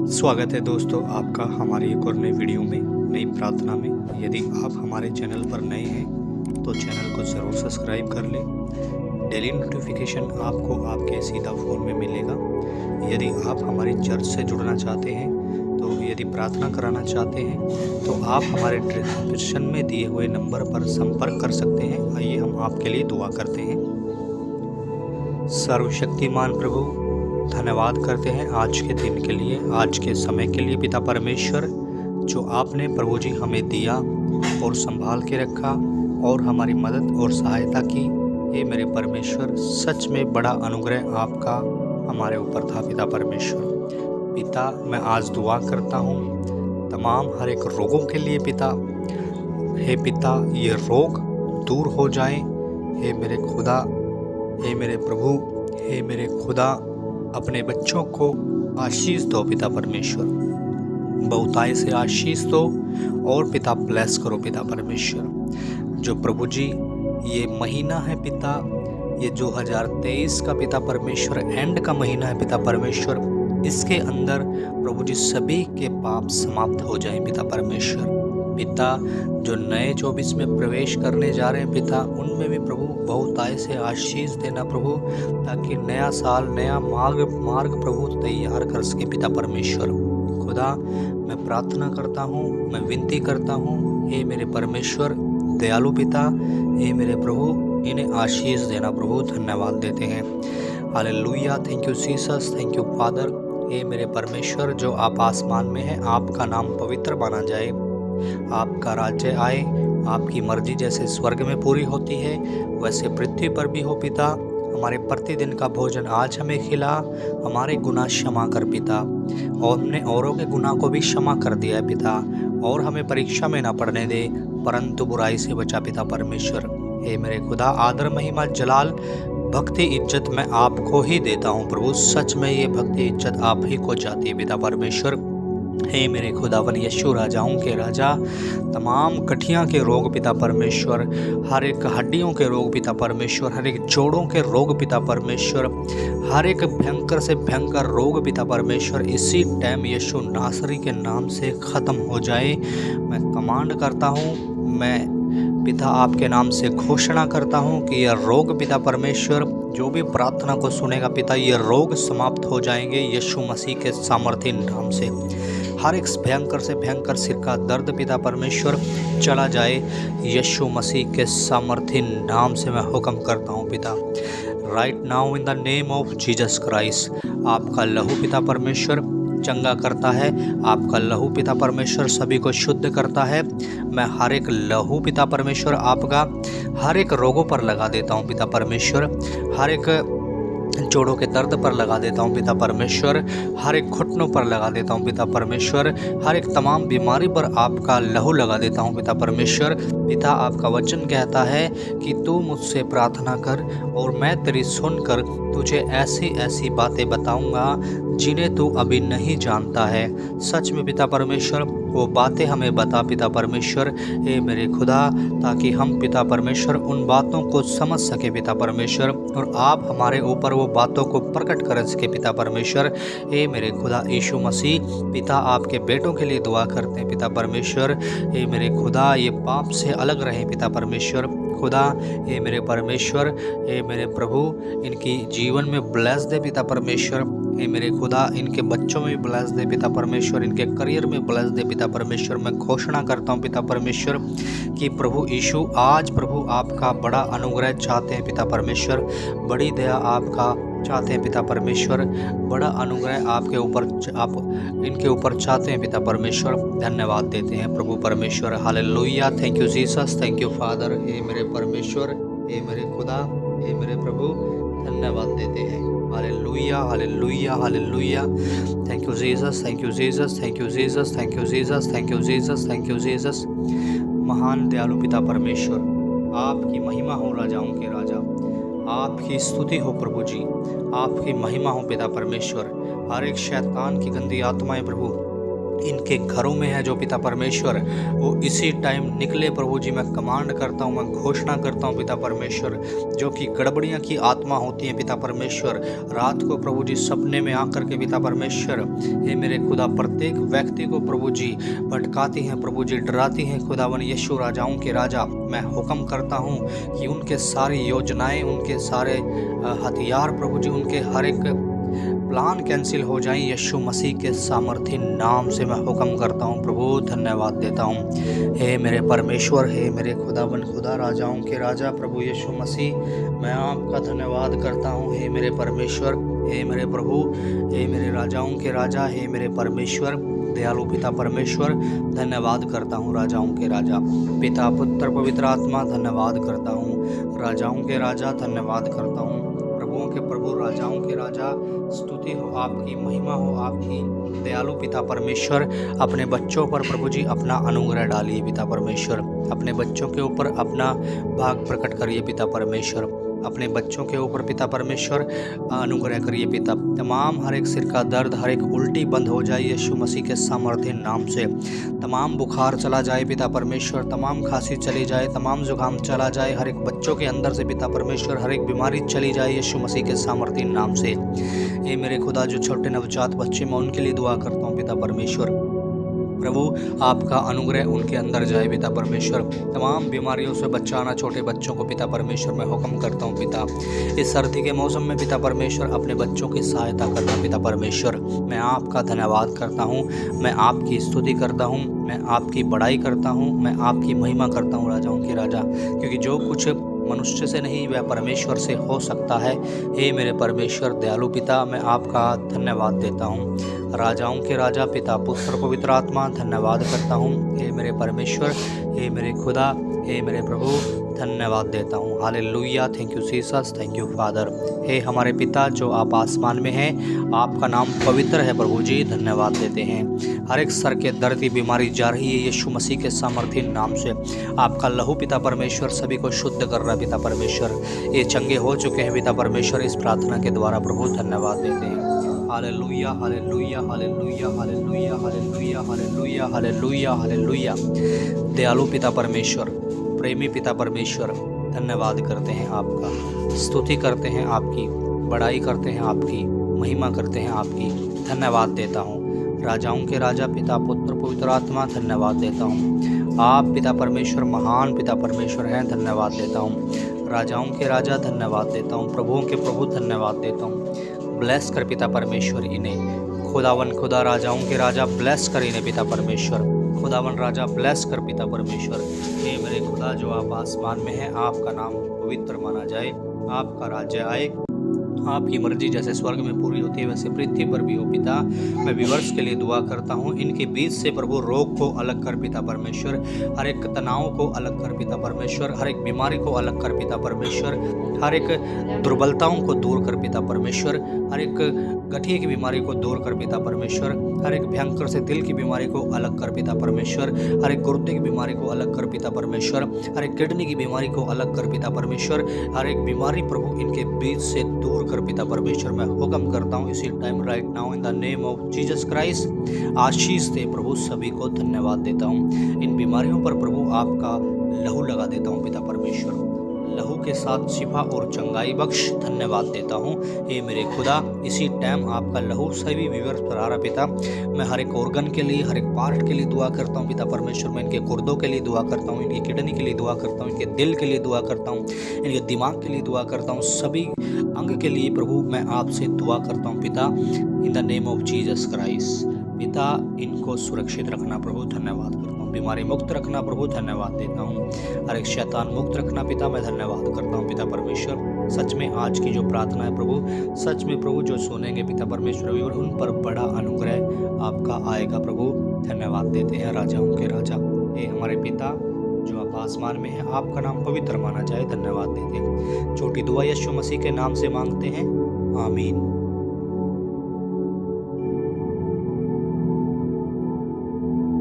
स्वागत है दोस्तों आपका हमारी एक और नई वीडियो में, नई प्रार्थना में। यदि आप हमारे चैनल पर नए हैं तो चैनल को ज़रूर सब्सक्राइब कर लें। डेली नोटिफिकेशन आपको आपके सीधा फ़ोन में मिलेगा। यदि आप हमारी चर्च से जुड़ना चाहते हैं तो यदि प्रार्थना कराना चाहते हैं तो आप हमारे डिस्क्रिप्शन में दिए हुए नंबर पर संपर्क कर सकते हैं। आइए हम आपके लिए दुआ करते हैं। सर्वशक्तिमान प्रभु, धन्यवाद करते हैं आज के दिन के लिए, आज के समय के लिए पिता परमेश्वर, जो आपने प्रभु जी हमें दिया और संभाल के रखा और हमारी मदद और सहायता की। ये मेरे परमेश्वर, सच में बड़ा अनुग्रह आपका हमारे ऊपर था पिता परमेश्वर। पिता, मैं आज दुआ करता हूँ तमाम हर एक रोगों के लिए पिता। हे पिता, ये रोग दूर हो जाए। हे मेरे खुदा, हे मेरे प्रभु, हे मेरे खुदा, अपने बच्चों को आशीष दो पिता परमेश्वर, बहुतायत से आशीष दो और पिता ब्लेस करो पिता परमेश्वर। जो प्रभु जी ये महीना है पिता, ये 2023 का पिता परमेश्वर एंड का महीना है पिता परमेश्वर, इसके अंदर प्रभु जी सभी के पाप समाप्त हो जाएं पिता परमेश्वर। पिता, जो नए 24 में प्रवेश करने जा रहे हैं पिता, उनमें भी प्रभु बहुतायत से आशीष देना प्रभु, ताकि नया साल, नया मार्ग प्रभु तैयार कर सके पिता परमेश्वर। खुदा, मैं प्रार्थना करता हूँ, मैं विनती करता हूँ, हे मेरे परमेश्वर दयालु पिता, हे मेरे प्रभु, इन्हें आशीष देना प्रभु। धन्यवाद देते हैं। Hallelujah, thank you Jesus, thank you Father. हे मेरे परमेश्वर, जो आप आसमान में हैं, आपका नाम पवित्र माना जाए, आपका राज्य आए, आपकी मर्जी जैसे स्वर्ग में पूरी होती है वैसे पृथ्वी पर भी हो पिता। हमारे प्रतिदिन का भोजन आज हमें खिला, हमारे गुनाह क्षमा कर पिता, और हमने औरों के गुनाह को भी क्षमा कर दिया है पिता, और हमें परीक्षा में ना पड़ने दे, परंतु बुराई से बचा पिता परमेश्वर। हे मेरे खुदा, आदर महिमा जलाल भक्ति इज्जत मैं आपको ही देता हूँ प्रभु। सच में ये भक्ति इज्जत आप ही को जाती है पिता परमेश्वर। हे मेरे खुदावन यीशु, राजाओं के राजा, तमाम गठिया के रोग पिता परमेश्वर, हर एक हड्डियों के रोग पिता परमेश्वर, हर एक जोड़ों के रोग पिता परमेश्वर, हर एक भयंकर से भयंकर रोग पिता परमेश्वर, इसी टाइम यीशु नासरी के नाम से ख़त्म हो जाए। मैं कमांड करता हूँ, मैं पिता आपके नाम से घोषणा करता हूँ कि यह रोग पिता परमेश्वर, जो भी प्रार्थना को सुनेगा पिता, ये रोग समाप्त हो जाएंगे यीशु मसीह के सामर्थ्य नाम से। हर एक भयंकर से भयंकर सिर का दर्द पिता परमेश्वर चला जाए यीशु मसीह के सामर्थ्य नाम से मैं हुक्म करता हूँ पिता। Right now in the name of Jesus Christ, आपका लहू पिता परमेश्वर चंगा करता है, आपका लहू पिता परमेश्वर सभी को शुद्ध करता है। मैं हर एक लहू पिता परमेश्वर आपका हर एक रोगों पर लगा देता हूँ पिता परमेश्वर, हर एक जोड़ों के दर्द पर लगा देता हूँ पिता परमेश्वर, हर एक घुटनों पर लगा देता हूँ पिता परमेश्वर, हर एक तमाम बीमारी पर आपका लहू लगा देता हूँ पिता परमेश्वर। पिता, आपका वचन कहता है कि तू मुझसे प्रार्थना कर और मैं तेरी सुनकर तुझे ऐसी ऐसी बातें बताऊंगा जिन्हें तू अभी नहीं जानता है। सच में पिता परमेश्वर वो बातें हमें बता पिता परमेश्वर, हे मेरे खुदा, ताकि हम पिता परमेश्वर उन बातों को समझ सके पिता परमेश्वर, और आप हमारे ऊपर वो बातों को प्रकट कर सके पिता परमेश्वर। हे मेरे खुदा यीशु मसीह, पिता आपके बेटों के लिए दुआ करते हैं पिता परमेश्वर। हे मेरे खुदा, ये पाप से अलग रहें पिता परमेश्वर। खुदा, हे मेरे परमेश्वर, हे मेरे प्रभु, इनकी जीवन में ब्लेस दे पिता परमेश्वर। हे मेरे खुदा, इनके बच्चों में भी ब्लेस दे पिता परमेश्वर, इनके करियर में ब्लेस दे पिता परमेश्वर। मैं घोषणा करता हूँ पिता परमेश्वर कि प्रभु यीशु, आज प्रभु आपका बड़ा अनुग्रह चाहते हैं पिता परमेश्वर, बड़ी दया आपका चाहते हैं पिता परमेश्वर, बड़ा अनुग्रह आपके ऊपर, आप इनके ऊपर चाहते हैं पिता परमेश्वर। धन्यवाद देते हैं प्रभु परमेश्वर। Hallelujah, thank you Jesus, thank you Father. हे मेरे परमेश्वर, हे मेरे खुदा, हे मेरे प्रभु, धन्यवाद देते हैं। Hallelujah, hallelujah, hallelujah. Thank you Jesus, thank you Jesus, thank you Jesus, thank you Jesus, thank you Jesus, thank you Jesus. महान दयालु पिता परमेश्वर, आपकी महिमा हो राजाओं के राजा, आपकी स्तुति हो प्रभु जी, आपकी महिमा हो पिता परमेश्वर। हर एक शैतान की गंदी आत्माएं प्रभु इनके घरों में है जो पिता परमेश्वर, वो इसी टाइम निकले प्रभु जी। मैं कमांड करता हूँ, मैं घोषणा करता हूँ पिता परमेश्वर, जो कि गड़बड़ियाँ की आत्मा होती हैं पिता परमेश्वर, रात को प्रभु जी सपने में आकर के पिता परमेश्वर, हे मेरे खुदा, प्रत्येक व्यक्ति को प्रभु जी भटकाती हैं प्रभु जी, डराती हैं खुदावन यीशु राजाओं के राजा। मैं हुक्म करता हूँ कि उनके सारी योजनाएं, उनके सारे हथियार प्रभु जी, उनके हर एक प्लान कैंसिल हो जाएं यीशु मसीह के सामर्थी नाम से। मैं हुक्म करता हूं प्रभु, धन्यवाद देता हूं। हे मेरे परमेश्वर, हे मेरे खुदावन खुदा, राजाओं के राजा प्रभु यीशु मसीह, मैं आपका धन्यवाद करता हूं। हे मेरे परमेश्वर, हे मेरे प्रभु, हे मेरे राजाओं के राजा, हे मेरे परमेश्वर दयालु पिता परमेश्वर, धन्यवाद करता हूँ राजाओं के राजा, पिता पुत्र पवित्र आत्मा, धन्यवाद करता हूँ राजाओं के राजा, धन्यवाद करता हूँ प्रभुओं के प्रभु, राजाओं के राजा। स्तुति हो आपकी, महिमा हो आपकी दयालु पिता परमेश्वर। अपने बच्चों पर प्रभु जी अपना अनुग्रह डालिए पिता परमेश्वर, अपने बच्चों के ऊपर अपना भाग प्रकट करिए पिता परमेश्वर, अपने बच्चों के ऊपर पिता परमेश्वर अनुग्रह करिए पिता। तमाम हर एक सिर का दर्द, हर एक उल्टी बंद हो जाए यीशु मसीह के सामर्थ्य नाम से। तमाम बुखार चला जाए पिता परमेश्वर, तमाम खांसी चली जाए, तमाम जुकाम चला जाए, हर एक बच्चों के अंदर से पिता परमेश्वर हर एक बीमारी चली जाए यीशु मसीह के सामर्थ्य नाम से। ये मेरे खुदा, जो छोटे नवजात बच्चे, मैं उनके लिए दुआ करता हूँ पिता परमेश्वर, प्रभु आपका अनुग्रह उनके अंदर जाए पिता परमेश्वर। तमाम बीमारियों से बचाना छोटे बच्चों को पिता परमेश्वर, मैं हुक्म करता हूँ पिता। इस सर्दी के मौसम में पिता परमेश्वर अपने बच्चों की सहायता करना पिता परमेश्वर। मैं आपका धन्यवाद करता हूँ, मैं आपकी स्तुति करता हूँ, मैं आपकी बड़ाई करता हूँ, मैं आपकी महिमा करता हूँ राजाओं के राजा, क्योंकि जो कुछ मनुष्य से नहीं वह परमेश्वर से हो सकता है। हे मेरे परमेश्वर दयालु पिता, मैं आपका धन्यवाद देता हूँ राजाओं के राजा, पिता पुत्र पवित्र आत्मा, धन्यवाद करता हूँ। हे मेरे परमेश्वर, हे मेरे खुदा, हे मेरे प्रभु, धन्यवाद देता हूँ। Hallelujah, thank you Jesus, thank you Father. हे हमारे पिता जो आप आसमान में हैं, आपका नाम पवित्र है प्रभु जी, धन्यवाद देते हैं। हर एक सर के दर्द की बीमारी जा रही है यीशु मसीह के सामर्थ्य नाम से। आपका लहू पिता परमेश्वर सभी को शुद्ध कर रहा है पिता परमेश्वर। ये चंगे हो चुके हैं पिता परमेश्वर इस प्रार्थना के द्वारा, प्रभु धन्यवाद देते हैं। Hallelujah, hallelujah, hallelujah, hallelujah, hallelujah, hallelujah, hallelujah, hallelujah. दयालु पिता परमेश्वर, प्रेमी पिता परमेश्वर, धन्यवाद करते हैं आपका, स्तुति करते हैं आपकी, बड़ाई करते हैं आपकी, महिमा करते हैं आपकी। धन्यवाद देता हूँ राजाओं के राजा, पिता पुत्र पवित्र आत्मा, धन्यवाद देता हूँ। आप पिता परमेश्वर महान पिता परमेश्वर हैं, धन्यवाद देता हूँ राजाओं के राजा, धन्यवाद देता हूँ प्रभुओं के प्रभु, धन्यवाद देता हूँ। ब्लेस कर पिता परमेश्वर इन्हें, खुदावन खुदा, राजाओं के राजा, ब्लेस कर इन्हें पिता परमेश्वर, खुदावन राजा, ब्लेस कर पिता परमेश्वर। हे मेरे खुदा जो आप आसमान में हैं, आपका नाम पवित्र माना जाए, आपका राज्य आए, आपकी मर्जी जैसे स्वर्ग में पूरी होती है वैसे पृथ्वी पर भी हो पिता। मैं व्यूअर्स के लिए दुआ करता हूँ, इनके बीच से प्रभु रोग को अलग कर पिता परमेश्वर, हर एक तनाव को अलग कर पिता परमेश्वर, हर एक बीमारी को अलग कर पिता परमेश्वर, हर एक दुर्बलताओं को दूर कर पिता परमेश्वर, हर एक गठिया की बीमारी को दूर कर पिता परमेश्वर, हर एक भयंकर से दिल की बीमारी को अलग कर पिता परमेश्वर, हर एक गुर्दे की बीमारी को अलग कर पिता परमेश्वर, हर एक किडनी की बीमारी को अलग कर पिता परमेश्वर, हर एक बीमारी प्रभु इनके बीच से दूर कर पिता परमेश्वर। मैं हुक्म करता हूँ इसी time right now in the name of Jesus Christ, आशीष दे प्रभु सभी को, धन्यवाद देता हूँ। इन बीमारियों पर प्रभु आपका लहू लगा देता हूँ पिता परमेश्वर, लहू के साथ शिफा और चंगाई बख्श, धन्यवाद देता हूँ। हे मेरे खुदा, इसी टाइम आपका लहू सभी व्यूअर्स पर आ रहा पिता। मैं हर एक ऑर्गन के लिए, हर एक पार्ट के लिए दुआ करता हूँ पिता परमेश्वर। मैं इनके गुर्दों के लिए दुआ करता हूँ, इनकी किडनी के लिए दुआ करता हूँ, इनके दिल के लिए दुआ करता हूँ, इनके दिमाग के लिए दुआ करता हूँ, सभी अंग के लिए प्रभु मैं आपसे दुआ करता हूँ पिता, इन the name of Jesus Christ. पिता इनको सुरक्षित रखना प्रभु, धन्यवाद करता हूँ। बीमारी मुक्त रखना प्रभु, धन्यवाद देता हूँ। हर एक शैतान मुक्त रखना पिता, मैं धन्यवाद करता हूँ पिता परमेश्वर। सच में आज की जो प्रार्थना है प्रभु, सच में प्रभु जो सुनेंगे पिता परमेश्वर उन पर बड़ा अनुग्रह आपका आएगा प्रभु, धन्यवाद देते हैं राजाओं के राजा। हे हमारे पिता जो आप आसमान में हैं, आपका नाम पवित्र माना जाए, धन्यवाद देते हैं। छोटी दुआ यीशु मसीह के नाम से मांगते हैं, आमीन।